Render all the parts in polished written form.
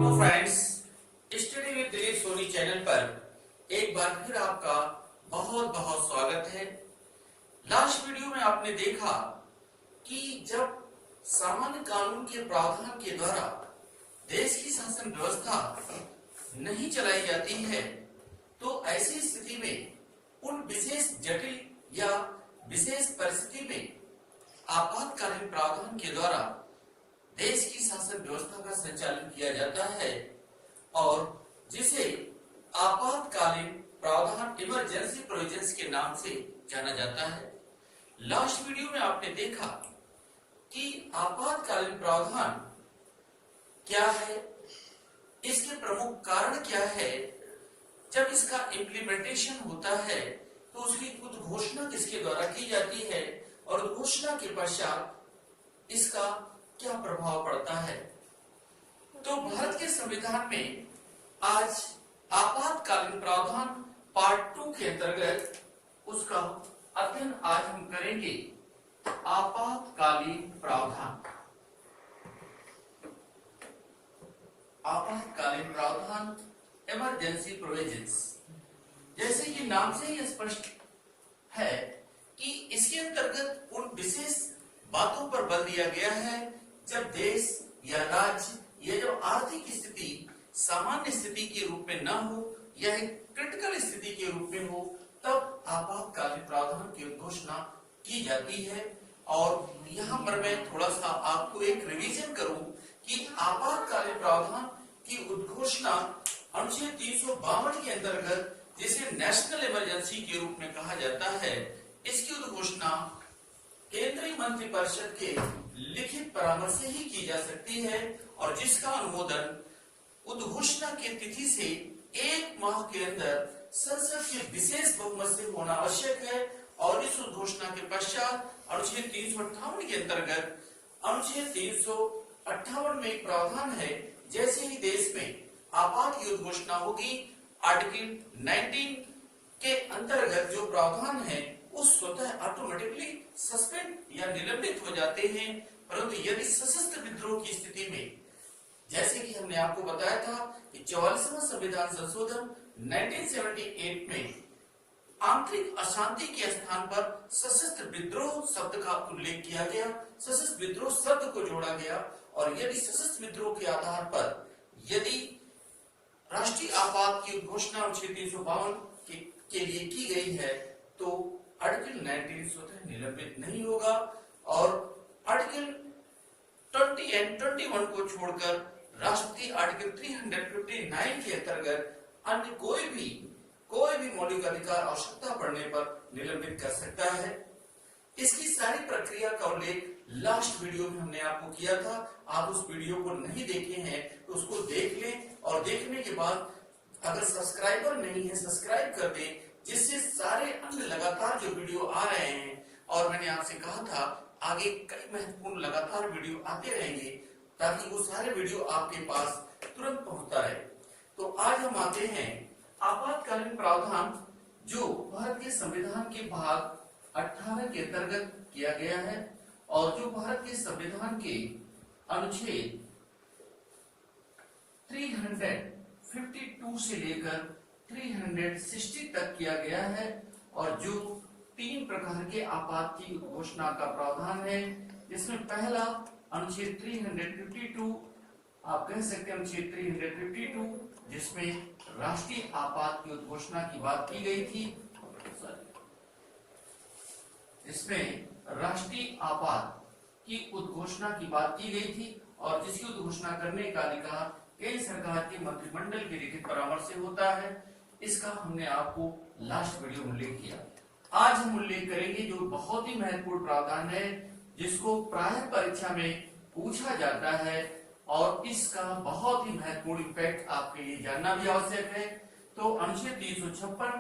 तो friends, study with Dilip Sony channel पर एक बार फिर आपका बहुत बहुत स्वागत है। लास्ट वीडियो में आपने देखा कि जब सामान्य कानून के प्रावधान के द्वारा देश की शासन व्यवस्था नहीं चलाई जाती है तो ऐसी स्थिति में उन विशेष जटिल या विशेष परिस्थिति में आपातकालीन प्रावधान के द्वारा देश की शासन व्यवस्था का संचालन किया जाता है और जिसे आपातकालीन प्रावधान इमरजेंसी प्रोविजंस के नाम से जाना जाता है। लास्ट वीडियो में आपने देखा कि आपातकालीन प्रावधान क्या है, इसके प्रमुख कारण क्या है, जब इसका इम्प्लीमेंटेशन होता है तो उसकी उद्घोषणा किसके द्वारा की जाती है और उद्घोषणा के पश्चात इसका क्या प्रभाव पड़ता है। तो भारत के संविधान में आज आपातकालीन प्रावधान पार्ट 2 के अंतर्गत उसका अध्ययन आज हम करेंगे। आपातकालीन प्रावधान, आपातकालीन प्रावधान इमरजेंसी प्रोविजंस। जैसे ये नाम से ही स्पष्ट है कि इसके अंतर्गत उन विशेष बातों पर बल दिया गया है जब देश या राज्य या जब आर्थिक स्थिति सामान्य स्थिति के रूप में न हो या एक क्रिटिकल स्थिति के रूप में हो, तब आपातकालीन प्रावधान की घोषणा की जाती है। और यहाँ पर मैं थोड़ा सा आपको एक रिवीजन करूं कि आपातकालीन प्रावधान की उद्घोषणा अनुच्छेद 352 के अंतर्गत जिसे नेशनल इमरजेंसी के रूप में कहा जाता है, इसकी उद्घोषणा केंद्रीय मंत्रिपरिषद के लिखित परामर्श से ही की जा सकती है और जिसका अनुमोदन उद्घोषणा की तिथि से 1 माह के अंदर संसद के विशेष बहुमत से होना आवश्यक है। और इस उद्घोषणा के पश्चात अनुच्छेद 358 के अंतर्गत अनुच्छेद 358 में एक प्रावधान है, जैसे ही देश में आपात की उद्घोषणा होगी, आर्टिकल 19 के अंतर्गत जो प्रावधान है उस स्वतः ऑटोमेटिकली सस्पेंड या निलंबित हो जाते हैं। परंतु यदि सशस्त्र विद्रोह की स्थिति में, जैसे कि हमने आपको बताया था कि 44वां संविधान संशोधन 1978 में आंतरिक अशांति के स्थान पर सशस्त्र विद्रोह शब्द का उल्लेख किया गया, सशस्त्र विद्रोह शब्द को जोड़ा गया। और यदि सशस्त्र विद्रोह के आधार पर यदि राष्ट्रीय आपात की घोषणा अनुच्छेद 352 के लिए की गई है तो आर्टिकल 19 स्वतः निलंबित नहीं होगा और आर्टिकल 20 एंड 21 को छोड़कर राष्ट्रपति आर्टिकल 359 के अंतर्गत अन्य कोई भी मौलिक अधिकार आवश्यकता पड़ने पर निलंबित कर सकता है। इसकी सारी प्रक्रिया का उल्लेख लास्ट वीडियो में हमने आपको किया था। आप उस वीडियो को नहीं देखे हैं तो उसको देख लें और देखने के बाद अगर सब्सक्राइबर नहीं है सब्सक्राइब कर दें, जिससे सारे अन्य लगातार जो वीडियो आ रहे हैं, और मैंने आपसे कहा था आगे कई महत्वपूर्ण लगातार वीडियो आते रहेंगे ताकि वो सारे वीडियो आपके पास तुरंत पहुंचता रहे। तो आज हम आते हैं आपातकालीन प्रावधान जो भारत के संविधान के भाग 18 के अंतर्गत किया गया है और जो भारत के संविधान के अनुच्छेद 352 से लेकर 360 तक किया गया है और जो 3 प्रकार के आपात की घोषणा का प्रावधान है, जिसमें पहला अनुच्छेद 352, आप कह सकते हैं अनुच्छेद 352, जिसमें राष्ट्रीय आपात की घोषणा की बात की गई थी, इसमें राष्ट्रीय आपात की उद्घोषणा की बात की गई थी और जिसकी उद्घोषणा करने का अधिकार केंद्र सरकार के मंत्रिमंडल के लिखित परामर्श से होता है। इसका हमने आपको लास्ट वीडियो में उल्लेख किया। आज हम उल्लेख करेंगे जो बहुत ही महत्वपूर्ण प्रावधान है, जिसको प्रायः परीक्षा में पूछा जाता है और इसका बहुत ही महत्वपूर्ण इफेक्ट आपके लिए जानना भी आवश्यक है। तो अनुच्छेद 356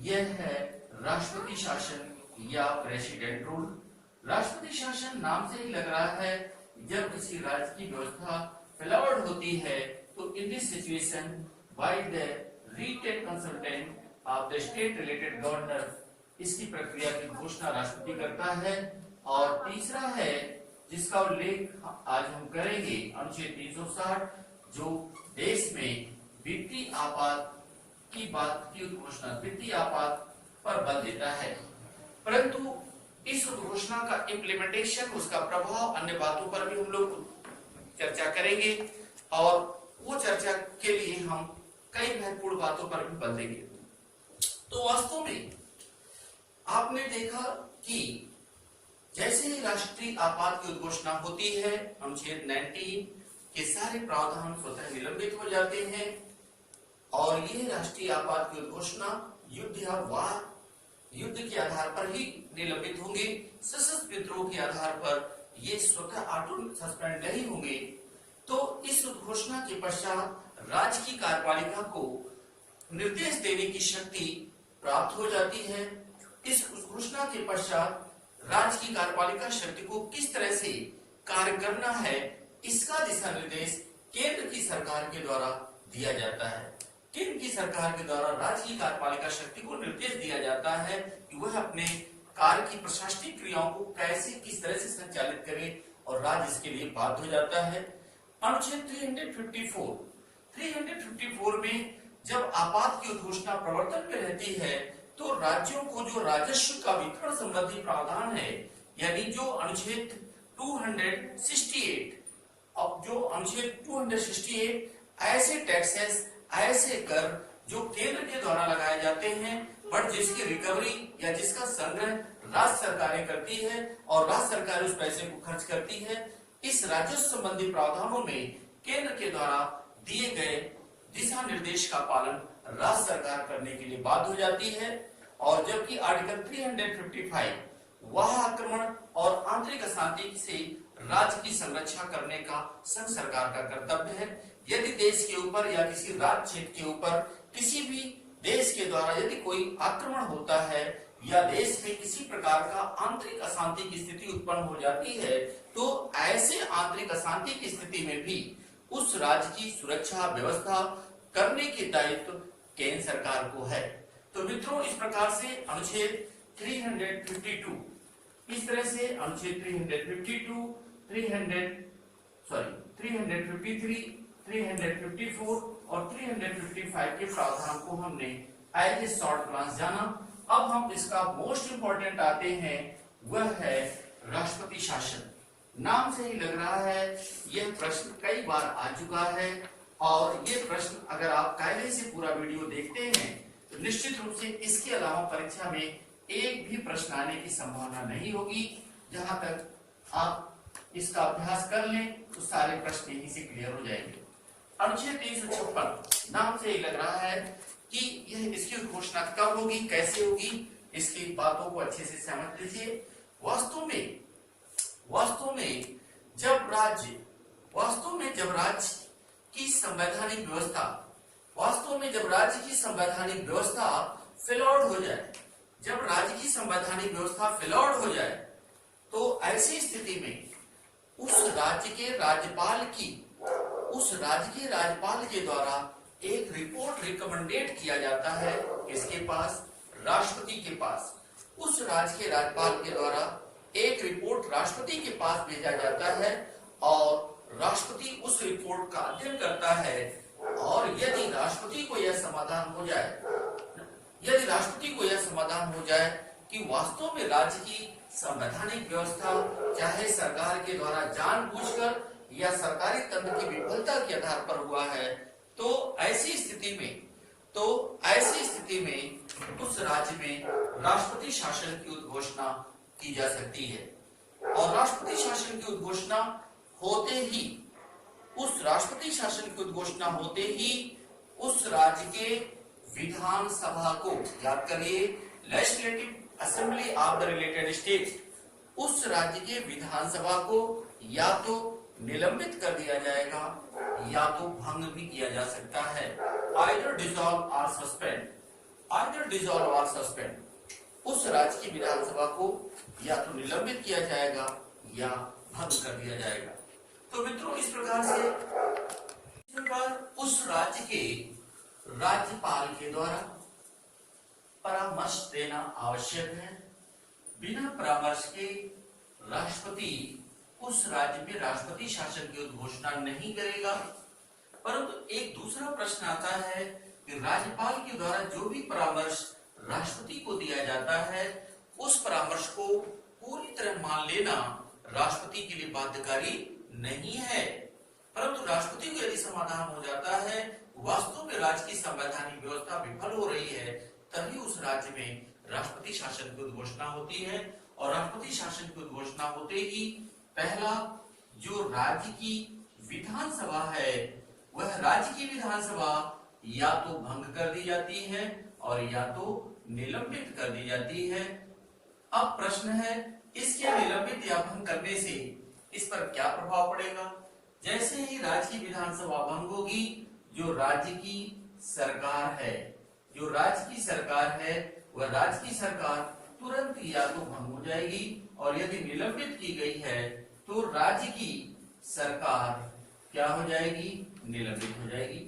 यह है राष्ट्रपति शासन या प्रेसिडेंट रूल। राष्ट्रपति शासन नाम से ही लग रहा है, जब किसी राज्य की व्यवस्था फ्लवर्ड होती है तो in this situation by the written consultant of the state related governor, इसकी प्रक्रिया की घोषणा राष्ट्रपति करता है। और तीसरा है जिसका उल्लेख आज हम करेंगे अनुच्छेद 360, जो देश में वित्तीय आपात की बात की उद्घोषणा, वित्तीय आपात पर बल देता है। परंतु इस उद्घोषणा का इम्प्लीमेंटेशन, उसका प्रभाव, अन्य बातों पर भी हम लोग चर्चा करेंगे और वो चर्चा के लिए हम कई महत्वपूर्ण बातों पर भी बल देंगे। तो वास्तव में आपने देखा कि जैसे ही राष्ट्रीय आपात की उद्घोषणा होती है, अनुच्छेद 19 के सारे प्रावधान स्वतः निलंबित हो जाते हैं और ये राष्ट्रीय आपात की उद्घोषणा युद्ध या वार, युद्ध के आधार पर ही निलंबित होंगे। सशस्त्र विद्रोह के आधार पर ये स्वतः ऑटो सस्पेंड नहीं होंगे। तो इस उद्घोषणा के पश्चात राज्य की कार्यपालिका को निर्देश देने की शक्ति प्राप्त हो जाती है। इस घोषणा के पश्चात राज्य की कार्यपालिका शक्ति को किस तरह से कार्य करना है, इसका दिशा निर्देश केंद्र की सरकार के द्वारा दिया जाता है। केंद्र की सरकार के द्वारा राज्य की कार्यपालिका शक्ति को निर्देश दिया जाता है कि वह अपने कार्य की प्रशासनिक क्रियाओं को कैसे, किस तरह से संचालित करे और राज्य इसके लिए बाध्य हो जाता है। अनुच्छेद 354 में जब आपात की उद्घोषणा प्रवर्तन में रहती है तो राज्यों को जो राजस्व का वितरण संबंधी प्रावधान है, यानी जो अनुच्छेद 268, अब जो अनुच्छेद 268 ऐसे टैक्सेस, ऐसे कर जो केंद्र के द्वारा लगाए जाते हैं बट जिसकी रिकवरी या जिसका संग्रह राज्य सरकारें करती है और राज्य सरकार उस पैसे को खर्च करती है, इस राजस्व संबंधी प्रावधानों में केंद्र के द्वारा दिए गए दिशा निर्देश का पालन राज्य सरकार करने के लिए बाध्य हो जाती है। और जबकि आर्टिकल 355 वह आक्रमण और आंतरिक अशांति से राज्य की संरक्षा करने का संघ सरकार का कर्तव्य है। यदि देश के ऊपर या किसी राज्य क्षेत्र के ऊपर किसी भी देश के द्वारा यदि कोई आक्रमण होता है या देश में किसी प्रकार का आंतरिक अशांति की स्थिति उत्पन्न हो जाती है, तो ऐसे आंतरिक अशांति की स्थिति में भी उस राज्य की सुरक्षा व्यवस्था करने के दायित्व केंद्र सरकार को है। तो मित्रों, इस प्रकार से अनुच्छेद 352, इस तरह से अनुच्छेद 352, 353, 354 और 355 के प्रावधान को हमने एज ए शॉर्ट ग्लांस जाना। अब हम इसका मोस्ट इंपोर्टेंट आते हैं, वह है राष्ट्रपति शासन। नाम से ही लग रहा है यह प्रश्न कई बार आ चुका है और ये प्रश्न अगर आप कायदे से पूरा वीडियो देखते हैं तो निश्चित रूप से इसके अलावा परीक्षा में एक भी प्रश्न आने की संभावना नहीं होगी। जहां तक आप इसका अभ्यास कर लें तो सारे प्रश्न यहीं से क्लियर हो जाएंगे। अनुच्छेद 356 नाम से ही लग रहा है कि यह इसकी घोषणा कब होगी, कैसे होगी, इसकी बातों को अच्छे से समझ लीजिए। वास्तव में जब राज्य की संवैधानिक व्यवस्था फेलॉर्ड हो जाए, जब राज्य की संवैधानिक व्यवस्था फेलॉर्ड हो जाए, तो ऐसी स्थिति में उस राज्य के राज्यपाल के द्वारा एक रिपोर्ट रिकमेंडेड किया जाता है किसके पास, राष्ट्रपति के पास। उस राज्य के राज्यपाल के द्वारा एक रिपोर्ट राष्ट्रपति के पास भेजा जाता है और राष्ट्रपति उस रिपोर्ट का अध्ययन करता है और यदि राष्ट्रपति को यह समाधान हो जाए कि वास्तव में राज्य की संवैधानिक व्यवस्था चाहे सरकार के द्वारा जानबूझकर या सरकारी तंत्र की विफलता के आधार पर हुआ है, तो ऐसी स्थिति में उस राज्य में राष्ट्रपति शासन की उद्घोषणा की जा सकती है। और राष्ट्रपति शासन की उद्घोषणा होते ही उस राज्य के विधानसभा को, याद करिए, legislative assembly of the related state, उस राज्य के विधानसभा को या तो निलंबित कर दिया जाएगा या तो भंग भी किया जा सकता है। आइदर डिसॉल्व और सस्पेंड, उस राज्य की विधानसभा को या तो निलंबित किया जाएगा या भंग कर दिया जाएगा। तो मित्रों, इस प्रकार उस राज्य के राज्यपाल के द्वारा परामर्श देना आवश्यक है। बिना परामर्श के राष्ट्रपति उस राज्य में राष्ट्रपति शासन की उद्घोषणा नहीं करेगा। परंतु एक दूसरा प्रश्न आता है कि राज्यपाल के द्वारा जो भी परामर्श राष्ट्रपति को दिया जाता है उस परामर्श को पूरी तरह मान लेना राष्ट्रपति के लिए बाध्यकारी नहीं है, परंतु राष्ट्रपति को यदि समाधान हो जाता है वास्तव में राज्य की संवैधानिक व्यवस्था विफल हो रही है, तभी उस राज्य में राष्ट्रपति शासन की उद्घोषणा होती है। और राष्ट्रपति शासन की उद्घोषणा होते ही पहला जो राज्य की विधानसभा है वह राज्य की विधानसभा या तो भंग कर दी जाती है और या तो निलंबित कर दी जाती है। अब प्रश्न है इसके निलंबित या भंग करने से इस पर क्या प्रभाव पड़ेगा। जैसे ही राज्य की विधानसभा भंग होगी, जो राज्य की सरकार है वह राज्य की सरकार तुरंत या तो भंग हो जाएगी और यदि निलंबित की गई है तो राज्य की सरकार क्या हो जाएगी, निलंबित हो जाएगी।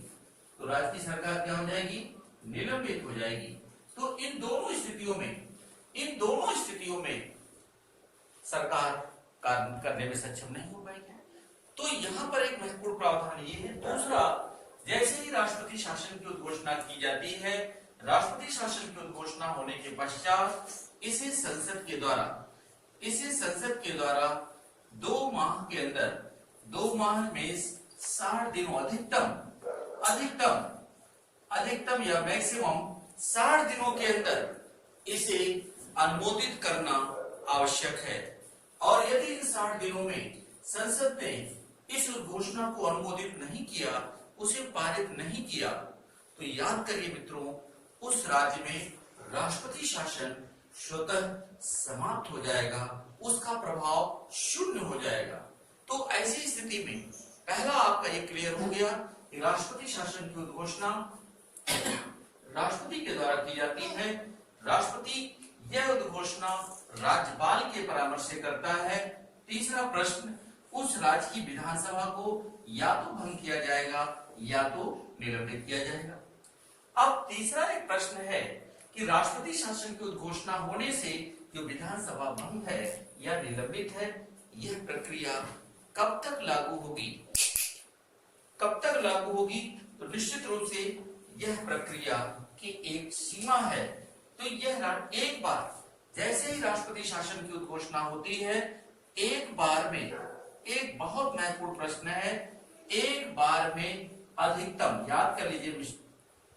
तो राज्य की सरकार क्या हो जाएगी, निलंबित हो जाएगी। तो इन दोनों स्थितियों में सरकार कार्य करने में सक्षम नहीं हो पाएगी। तो यहाँ पर एक महत्वपूर्ण प्रावधान ये है। दूसरा, जैसे ही राष्ट्रपति शासन की उद्घोषणा की जाती है, राष्ट्रपति शासन की उद्घोषणा होने के पश्चात इसे संसद के द्वारा 2 माह में 60 दिनों अधिकतम या मैक्सिमम 60 दिनों के अंदर इसे अनुमोदित करना आवश्यक है। और यदि इन 60 दिनों में संसद ने इस घोषणा को अनुमोदित नहीं किया, उसे पारित नहीं किया, तो याद करिए मित्रों, उस राज्य में राष्ट्रपति शासन स्वतः समाप्त हो जाएगा, उसका प्रभाव शून्य हो जाएगा। तो ऐसी स्थिति में पहला आपका ये क्लियर हो गया कि राष्ट्रपति शासन की उद्घोषणा राष्ट्रपति के द्वारा की जाती है। राष्ट्रपति यह उद्घोषणा राज्यपाल के परामर्श से करता है। तीसरा प्रश्न, उस राज्य की विधानसभा को या तो भंग किया जाएगा या तो निलंबित किया जाएगा। अब तीसरा एक प्रश्न है कि राष्ट्रपति शासन की उद्घोषणा होने से जो विधानसभा भंग है या निलंबित है, यह प्रक्रिया कब तक लागू होगी? तो निश्चित रूप से यह प्रक्रिया की एक सीमा है। तो यह एक बार जैसे ही राष्ट्रपति शासन की उद्घोषणा होती है, एक बार में एक बहुत महत्वपूर्ण प्रश्न है, एक बार में अधिकतम, याद कर लीजिए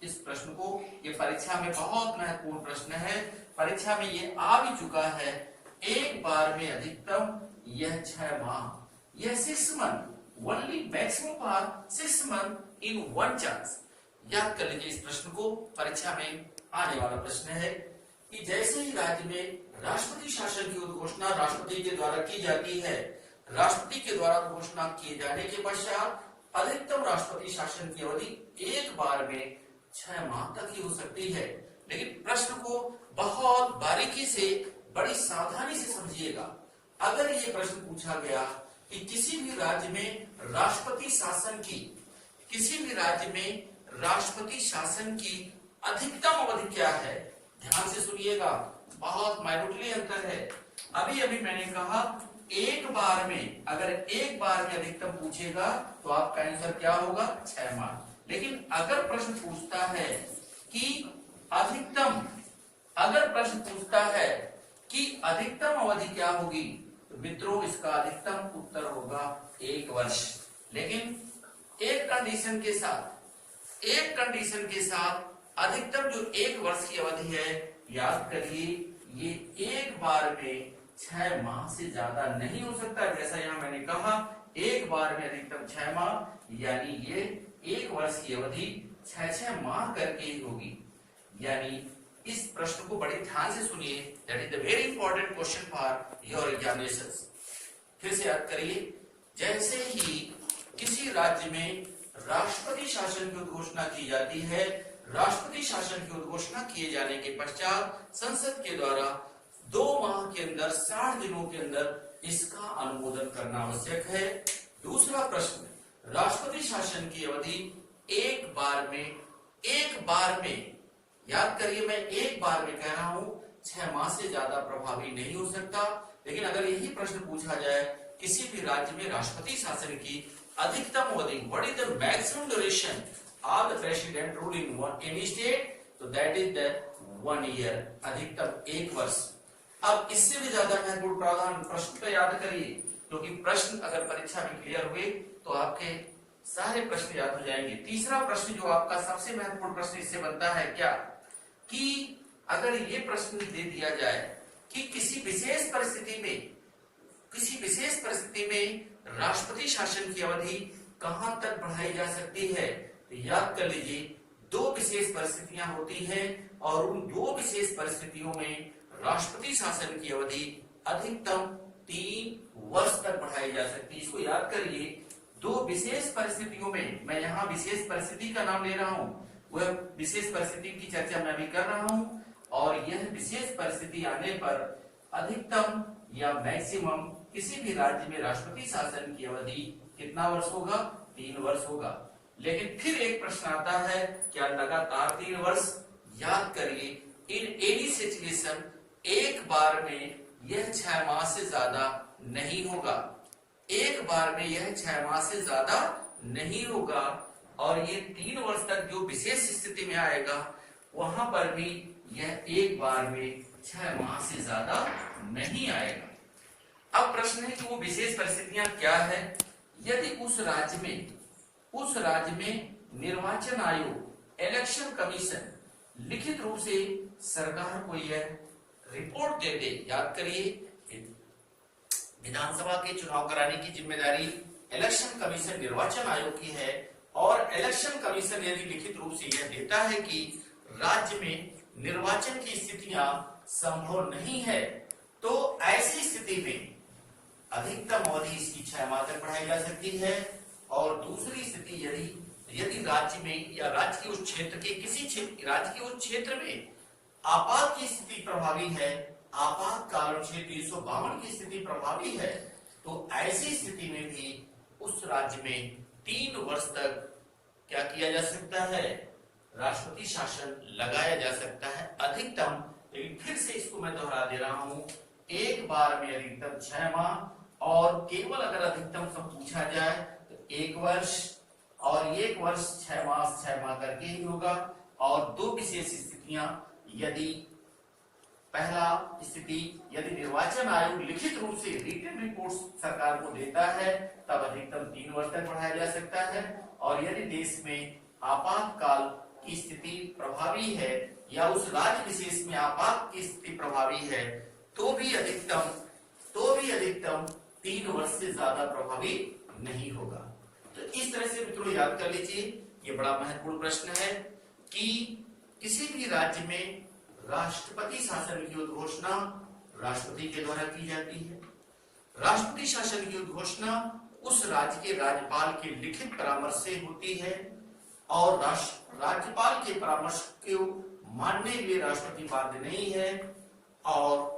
इस प्रश्न को, ये परीक्षा में बहुत महत्वपूर्ण प्रश्न है, परीक्षा में ये आ भी चुका है। एक बार में अधिकतम यह 6 माह, यह 6 months, only maximum for 6 months in one chance। याद कर लीजिए इस प्रश्न को, परीक्षा में आने वाला प्रश्न है कि जैसे ही राज्य में राष्ट्रपति शासन की उद्घोषणा राष्ट्रपति के द्वारा की जाती है, राष्ट्रपति के द्वारा घोषणा किए जाने के पश्चात अधिकतम राष्ट्रपति शासन की अवधि एक बार में 6 माह तक ही हो सकती है। लेकिन प्रश्न को बहुत बारीकी से, बड़ी सावधानी से समझिएगा। अगर ये प्रश्न पूछा गया कि किसी भी राज्य में राष्ट्रपति शासन की अधिकतम अवधि क्या है, ध्यान से सुनिएगा, बहुत माइन्यूटली अंतर है। अभी मैंने कहा एक बार में, अगर एक बार में अधिकतम पूछेगा तो आपका आंसर क्या होगा, 6 माह। लेकिन अगर प्रश्न पूछता है कि अधिकतम अवधि क्या होगी, तो मित्रों इसका अधिकतम उत्तर होगा 1 वर्ष। लेकिन एक कंडीशन के साथ अधिकतम जो 1 वर्ष की अवधि है, याद करिए ये एक बार में 6 माह से ज्यादा नहीं हो सकता। जैसा यहाँ मैंने कहा, एक बार में अधिकतम 6 माह, यानी ये 1 वर्ष की अवधि 6 माह करके ही होगी। यानी इस प्रश्न को बड़े ध्यान से सुनिए, that is the very important question for your examinations. फिर से याद करिए, जैसे ही किसी राज्य में राष्ट्रपति शासन की घोषणा की जाती है, राष्ट्रपति शासन की घोषणा किए जाने के पश्चात संसद के द्वारा 2 माह के अंदर, 60 दिनों के अंदर इसका अनुमोदन करना आवश्यक है। दूसरा प्रश्न, राष्ट्रपति शासन की अवधि एक बार में, याद करिए मैं एक बार में कह रहा हूं, 6 माह से ज्यादा प्रभावी नहीं हो सकता। लेकिन अगर यही प्रश्न पूछा जाए किसी भी राज्य में राष्ट्रपति शासन की, अधिकतम अवधि, what is the maximum duration of the president rule in any state, तो दैट इज द 1 ईयर, अधिकतम 1 वर्ष। अब इससे भी ज्यादा महत्वपूर्ण प्रावधान प्रश्न पे याद करिए, क्योंकि प्रश्न अगर परीक्षा में क्लियर हुए तो आपके सारे प्रश्न याद हो जाएंगे। तीसरा प्रश्न जो आपका सबसे महत्वपूर्ण प्रश्न इससे बनता है क्या, कि अगर ये प्रश्न दे दिया जाए कि किसी विशेष परिस्थिति में राष्ट्रपति शासन की अवधि कहां तक बढ़ाई जा सकती है, तो याद कर लीजिए 2 विशेष परिस्थितियां होती हैं और उन 2 विशेष परिस्थितियों में राष्ट्रपति शासन की अवधि अधिकतम 3 वर्ष तक बढ़ाई जा सकती है। इसको याद करिए, 2 विशेष परिस्थितियों में, मैं यहाँ विशेष परिस्थिति का नाम ले रहा हूँ, वह विशेष परिस्थिति की चर्चा मैं भी कर रहा हूँ, और यह विशेष परिस्थिति आने पर अधिकतम या मैक्सिमम किसी भी राज्य में राष्ट्रपति शासन की अवधि कितना वर्ष होगा, 3 वर्ष होगा। लेकिन फिर एक प्रश्न आता है, क्या लगातार 3 वर्ष? याद करिए, इन एनी सिचुएशन एक बार में यह 6 माह से ज्यादा नहीं होगा, एक बार में यह 6 माह से ज्यादा नहीं होगा, और ये 3 वर्ष तक जो विशेष स्थिति में आएगा वहां पर भी यह एक बार में 6 माह से ज्यादा नहीं आएगा। अब प्रश्न है कि वो विशेष परिस्थितियां क्या है। यदि उस राज्य में निर्वाचन आयोग, इलेक्शन कमीशन लिखित रूप से सरकार को यह रिपोर्ट दे दे, याद करिए विधानसभा के चुनाव कराने की जिम्मेदारी इलेक्शन कमीशन, निर्वाचन आयोग की है, और इलेक्शन कमीशन यदि लिखित रूप से यह देता है कि राज्य में निर्वाचन की स्थितियां संभव नहीं है, तो ऐसी स्थिति में अधिकतम अवधि इसकी 6 माह तक बढ़ाई जा सकती है। और दूसरी स्थिति, यदि राज्य में या राज्य के उस क्षेत्र के राज्य के उस क्षेत्र में आपात की स्थिति प्रभावी है, आपातकाल अनुच्छेद 352 की स्थिति प्रभावी है, तो ऐसी स्थिति में भी उस राज्य में 3 वर्ष तक क्या किया जा सकता है, राष्ट्रपति शासन लगाया जा सकता है अधिकतम। लेकिन फिर से इसको मैं दोहरा दे रहा हूं, एक बार में अधिकतम 6 माह, और केवल अगर अधिकतम सब पूछा जाए तो 1 वर्ष, और 1 वर्ष 6 माह करके ही होगा। और 2 विशेष स्थितियां, यदि पहला स्थिति, यदि निर्वाचन आयोग लिखित रूप से रिटन रिपोर्ट सरकार को देता है तब अधिकतम 3 वर्ष तक बढ़ाया जा सकता है, और यदि देश में आपातकाल की स्थिति प्रभावी है या उस राज्य विशेष में आपात की स्थिति प्रभावी है, तो भी अधिकतम 3 वर्ष से ज्यादा प्रभावी नहीं होगा। तो इस तरह से मित्रों याद कर लीजिए, ये बड़ा महत्वपूर्ण प्रश्न है कि किसी भी राज्य में राष्ट्रपति शासन की उद्घोषणा राष्ट्रपति के द्वारा की जाती है। राष्ट्रपति शासन की उद्घोषणा उस राज्य के राज्यपाल के लिखित परामर्श से होती है, और राज्यपाल के परामर्श को मानने के लिए राष्ट्रपति बाध्य नहीं है। और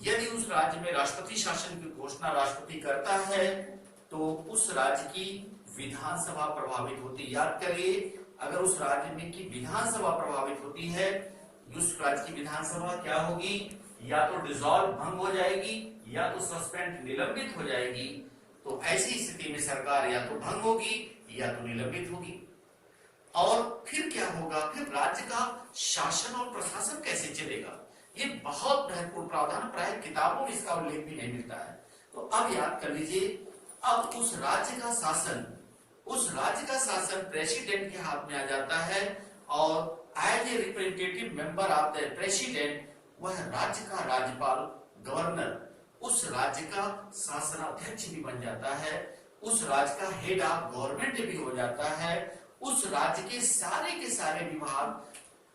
यदि उस राज्य में राष्ट्रपति शासन की घोषणा राष्ट्रपति करता है तो उस राज्य की विधानसभा प्रभावित होती है। याद करिए, अगर उस राज्य में की विधानसभा प्रभावित होती है, उस राज्य की विधानसभा क्या होगी, या तो डिसॉल्व भंग हो जाएगी या तो सस्पेंड निलंबित हो जाएगी। तो ऐसी स्थिति में सरकार या तो भंग होगी या तो निलंबित होगी। और फिर क्या होगा, फिर राज्य का शासन और प्रशासन कैसे चलेगा, ये बहुत महत्वपूर्ण प्रावधान, प्राय किताबों में इसका उल्लेख भी नहीं मिलता है। तो अब याद कर लीजिए, अब उस राज्य का शासन प्रेसिडेंट के हाथ में आ जाता है, और as a representative member of the president, वह राज्य का राज्यपाल, गवर्नर, उस राज्य का शासनाध्यक्ष भी बन जाता है, उस राज्य का हेड ऑफ गवर्नमेंट भी हो जाता है। उस राज्य के सारे विभाग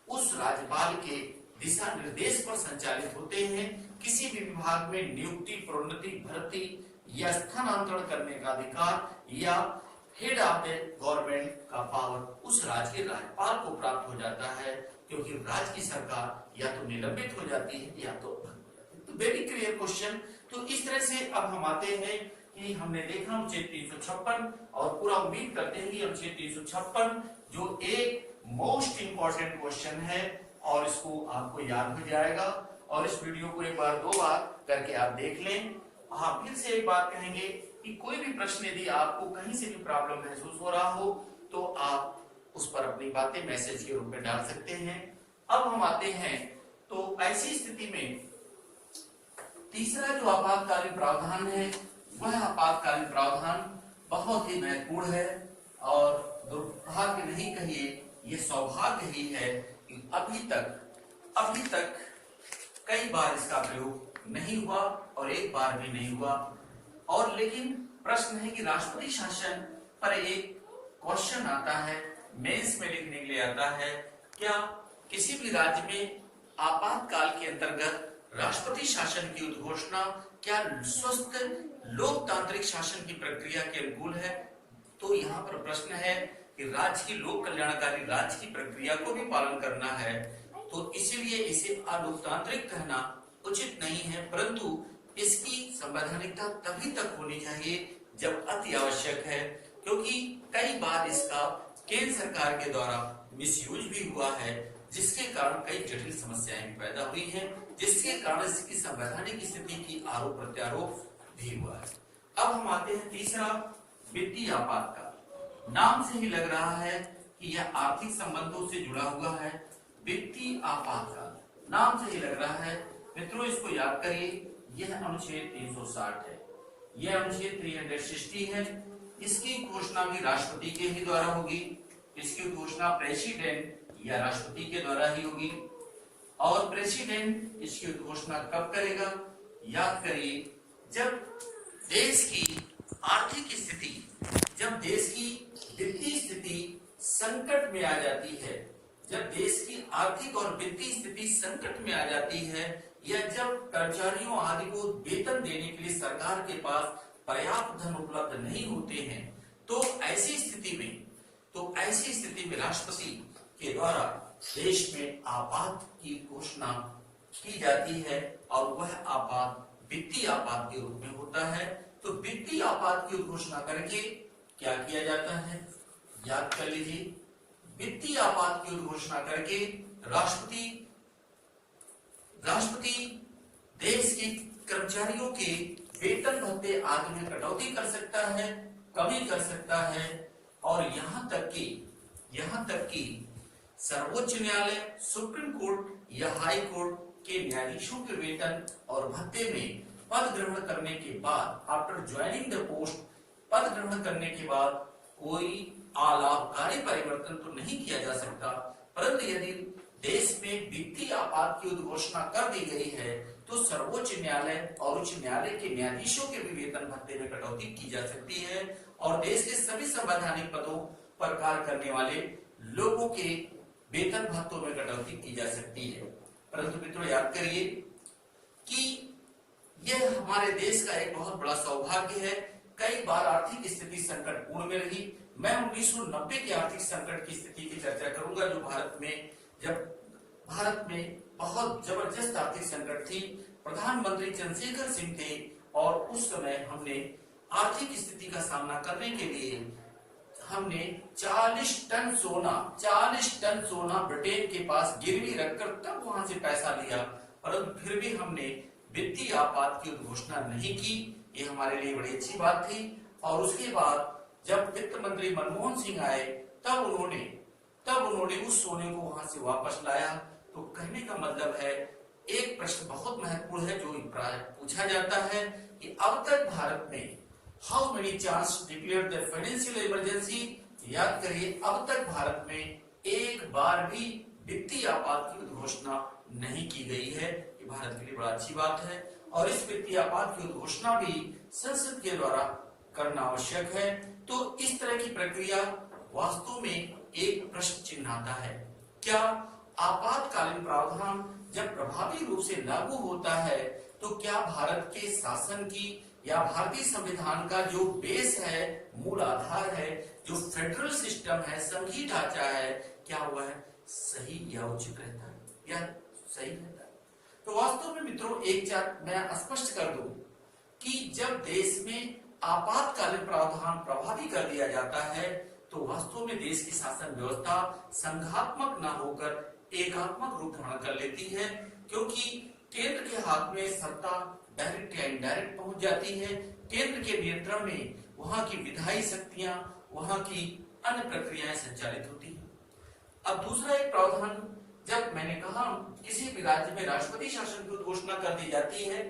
उस राज्यपाल के दिशा निर्देश पर संचालित होते हैं। किसी भी विभाग में नियुक्ति, प्रोन्नति, भर्ती या स्थानांतरण करने का अधिकार या हेड ऑफ द गवर्नमेंट का पावर उस राज्य के राज्यपाल को प्राप्त हो जाता है, क्योंकि राज्य की सरकार या तो निलंबित हो जाती है या तो भंग हो जाती है। तो वेरी क्लियर क्वेश्चन। तो इस तरह से अब हम आते हैं कि हमने देखा अनुच्छेद 356, और पूरा उम्मीद करते हैं कि अनुच्छेद 356 जो एक मोस्ट इंपॉर्टेंट क्वेश्चन है और इसको आपको याद हो जाएगा। और इस वीडियो को एक बार 2 बार करके आप देख लें। हाँ, फिर से एक बात कहेंगे कि कोई भी प्रश्न यदि आपको कहीं से भी प्रॉब्लम महसूस हो रहा हो तो आप उस पर अपनी बातें मैसेज के रूप में डाल सकते हैं। अब हम आते हैं तो ऐसी स्थिति में तीसरा जो आपातकालीन प्रावधान है वह आपातकालीन प्रावधान बहुत ही महत्वपूर्ण है और दुर्भाग्य नहीं कहिए, ये सौभाग्य ही है कि अभी तक कई बार इसका प्रयोग नहीं हुआ और एक बार भी नहीं हुआ। और लेकिन प्रश्न है कि राष्ट्रपति शासन पर एक क्वेश्चन आता है, मेंस में लिखने के लिए आता है, क्या किसी भी राज्य में आपातकाल के अंतर्गत राष्ट्रपति शासन की उद्घोषणा क्या स्वस्थ लोकतांत्रिक शासन की प्रक्रिया के अनुकूल है? तो यहाँ पर प्रश्न है कि राज्य की लोक कल्याणकारी राज्य की प्रक्रिया को भी पालन करना है, तो इसीलिए इसे अलोकतांत्रिक कहना उचित नहीं है, परंतु इसकी संवैधानिकता तभी तक होनी चाहिए जब अति आवश्यक है, क्योंकि कई बार इसका केंद्र सरकार के द्वारा मिसयूज भी हुआ है, जिसके कारण कई जटिल समस्याएं भी पैदा हुई हैं, जिसके कारण इसकी संवैधानिक स्थिति की आरोप प्रत्यारोप भी हुआ है। अब हम आते हैं तीसरा, वित्तीय आपातकाल। नाम से ही लग रहा है कि यह आर्थिक संबंधों से जुड़ा हुआ है। वित्तीय आपातकाल नाम से ही लग रहा है। मित्रों इसको याद करिए, यह अनुच्छेद 360 है, यह अनुच्छेद 360 है। इसकी घोषणा भी राष्ट्रपति के ही द्वारा होगी, इसकी घोषणा प्रेसिडेंट या राष्ट्रपति के द्वारा ही होगी। और प्रेसिडेंट इसकी घोषणा कब करेगा? याद करिए, जब देश की आर्थिक स्थिति, जब देश की वित्तीय स्थिति संकट में आ जाती है, जब देश की आर्थिक और वित्तीय स्थिति संकट में आ जाती है, या जब कर्मचारियों आदि को वेतन देने के लिए सरकार के पास पर्याप्त धन उपलब्ध नहीं होते हैं, तो ऐसी स्थिति में राष्ट्रपति के द्वारा देश में आपात की घोषणा की जाती है और वह आपात वित्तीय आपात के रूप में होता है। तो वित्तीय आपात की घोषणा करके क्या किया जाता है? याद कर लीजिए, वित्तीय आपात की घोषणा करके राष्ट्रपति देश के कर्मचारियों के वेतन भत्ते आदि में कटौती कर सकता है, कमी कर सकता है, और यहाँ तक कि सर्वोच्च न्यायालय, सुप्रीम कोर्ट या हाई कोर्ट के न्यायाधीशों के वेतन और भत्ते में पद ग्रहण करने के बाद, आफ्टर ज्वाइनिंग द पोस्ट, पद ग्रहण करने के बाद कोई अलाभकारी परिवर्तन तो नहीं किया जा सकता, परंतु यदि देश में वित्तीय आपात की घोषणा कर दी गई है तो सर्वोच्च न्यायालय और उच्च न्यायालय के न्यायाधीशों के भी वेतन भत्ते में कटौती की जा सकती है और देश के सभी संवैधानिक पदों पर कार्य करने वाले लोगों के वेतन भत्तों में कटौती की जा सकती है। परंतु मित्रों याद करिए कि यह हमारे देश का एक बहुत बड़ा सौभाग्य है। कई बार आर्थिक स्थिति संकटपूर्ण में रही। मैं 1990 के आर्थिक संकट की स्थिति की चर्चा करूंगा, जब भारत में बहुत जबरदस्त आर्थिक संकट थी। प्रधानमंत्री चंद्रशेखर सिंह थे और उस समय हमने आर्थिक स्थिति का सामना करने के लिए हमने 40 टन सोना ब्रिटेन के पास गिरवी रखकर तब वहां से पैसा लिया, परंतु फिर भी हमने वित्तीय आपात की घोषणा नहीं की। ये हमारे लिए बड़ी अच्छी बात थी। और उसके बाद जब वित्त मंत्री मनमोहन सिंह आए तब उन्होंने उस सोने को वहां से वापस लाया। तो कहने का मतलब है, एक प्रश्न बहुत महत्वपूर्ण है जो पूछा जाता है कि अब तक भारत में how many chance declare the financial emergency. याद करिए, अब तक भारत में एक बार भी वित्तीय आपात की घोषणा नहीं की गई है। ये भारत के लिए बड़ा अच्छी बात है और इस वित्तीय आपात की घोषणा भी संसद के द्वारा करना आवश्यक है। तो इस तरह की प्रक्रिया वास्तव में एक प्रश्न चिन्ह आता है, क्या आपातकालीन प्रावधान जब प्रभावी रूप से लागू होता है तो क्या भारत के शासन की या भारतीय संविधान का जो बेस है, मूल आधार है, जो फेडरल सिस्टम है, संघीय ढांचा है, क्या वह सही या उचित रहता है या सही रहता है? तो वास्तव में मित्रों एक बात मैं स्पष्ट कर दूं कि जब देश में आपातकालीन प्रावधान प्रभावी कर दिया जाता है तो वास्तव में देश की शासन व्यवस्था संघात्मक न होकर एकात्मक रूप धारण कर लेती है, क्योंकि केंद्र के हाथ में सत्ता डायरेक्ट या इनडायरेक्ट पहुंच जाती है। केंद्र के नियंत्रण में वहां की विधायी शक्तियां, वहां की अन्य प्रक्रियाएं संचालित होती हैं। अब दूसरा एक प्रावधान, जब मैंने कहा किसी भी राज्य में राष्ट्रपति शासन की घोषणा कर दी जाती है,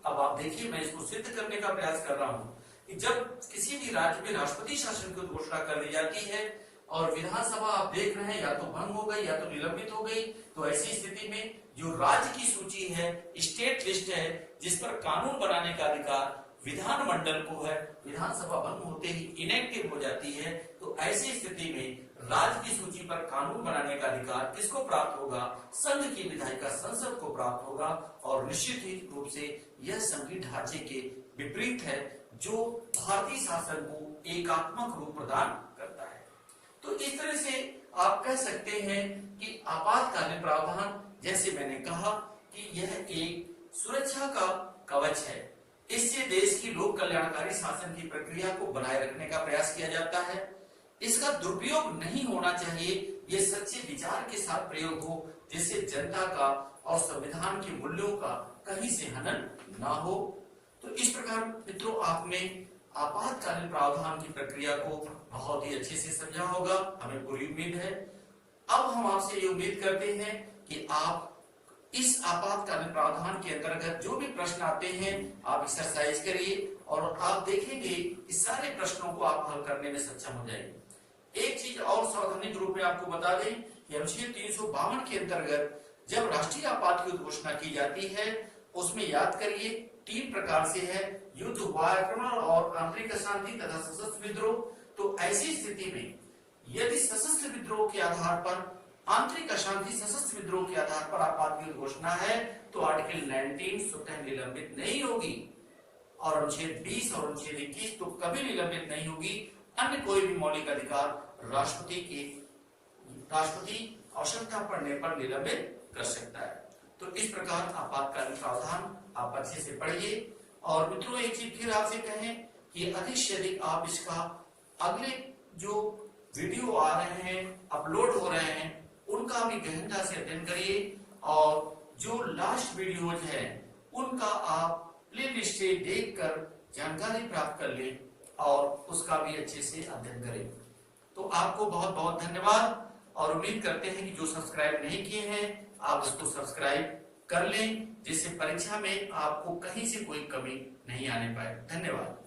अब आप देखिए मैं इसको सिद्ध करने का प्रयास कर रहा हूं कि जब किसी भी राज्य में राष्ट्रपति शासन की घोषणा कर दी जाती है और विधानसभा आप देख रहे हैं या तो भंग हो गई या तो निलंबित हो गई, तो ऐसी स्थिति में जो राज्य की सूची है, स्टेट लिस्ट है, जिस पर कानून बनाने का अधिकार विधानमंडल को है, विधानसभा भंग होते ही इनएक्टिव हो जाती है। तो ऐसी स्थिति में राज्य की सूची पर कानून बनाने का अधिकार किसको प्राप्त होगा? संघ की विधायिका संसद को प्राप्त होगा। और निश्चित ही रूप से यह संघीय ढांचे के विपरीत है, जो भारतीय शासन को एकात्मक रूप प्रदान करता है। तो इस तरह से आप कह सकते हैं कि आपातकालीन प्रावधान, जैसे मैंने कहा कि यह एक सुरक्षा का कवच है। इससे देश की लोक कल्याणकारी शासन की प्रक्रिया को बनाए रखने का प्रयास किया जाता है। इसका दुरुपयोग नहीं होना चाहिए, ये सच्चे विचार के साथ प्रयोग हो, जिससे जनता का और संविधान के मूल्यों का कहीं से हनन ना हो। तो इस प्रकार मित्रों, आपने आपातकालीन प्रावधान की प्रक्रिया को बहुत ही अच्छे से समझा होगा, हमें पूरी उम्मीद है। अब हम आपसे ये उम्मीद करते हैं कि आप इस आपातकालीन प्रावधान के अंतर्गत जो भी प्रश्न आते हैं आप एक्सरसाइज करिए और आप देखेंगे इस सारे प्रश्नों को आप हल करने में सक्षम हो जाएंगे। एक चीज और सावधानी के रूप में आपको बता दें कि अनुच्छेद 352 के अंतर्गत जब राष्ट्रीय आपात की घोषणा की जाती है, उसमें याद करिए 3 प्रकार से है, युद्ध, आक्रमण और आंतरिक अशांति तथा सशस्त्र विद्रोह। तो ऐसी स्थिति में यदि सशस्त्र विद्रोह के आधार पर, आंतरिक अशांति सशस्त्र विद्रोह के आधार पर आपात की घोषणा है, तो आर्टिकल 19 स्वतः निलंबित नहीं होगी और अनुच्छेद 20 और अनुच्छेद 21 तो कभी निलंबित नहीं होगी। अन्य कोई भी मौलिक अधिकार राष्ट्रपति आवश्यकता पड़ने पर निलंबित कर सकता है। तो इस प्रकार आपातकालीन प्रावधान आप अच्छे से पढ़िए। और मित्रों, एक चीज फिर आपसे कहें कि अधिक से अधिक आप इसका अगले जो वीडियो आ रहे हैं, अपलोड हो रहे हैं, उनका भी गहनता से अध्ययन करिए और जो लास्ट वीडियोज है उनका आप प्लेलिस्ट से देखकर जानकारी प्राप्त कर लें और उसका भी अच्छे से अध्ययन करें। तो आपको बहुत बहुत धन्यवाद और उम्मीद करते हैं कि जो सब्सक्राइब नहीं किए हैं आप उसको सब्सक्राइब कर लें, जिससे परीक्षा में आपको कहीं से कोई कमी नहीं आने पाए। धन्यवाद।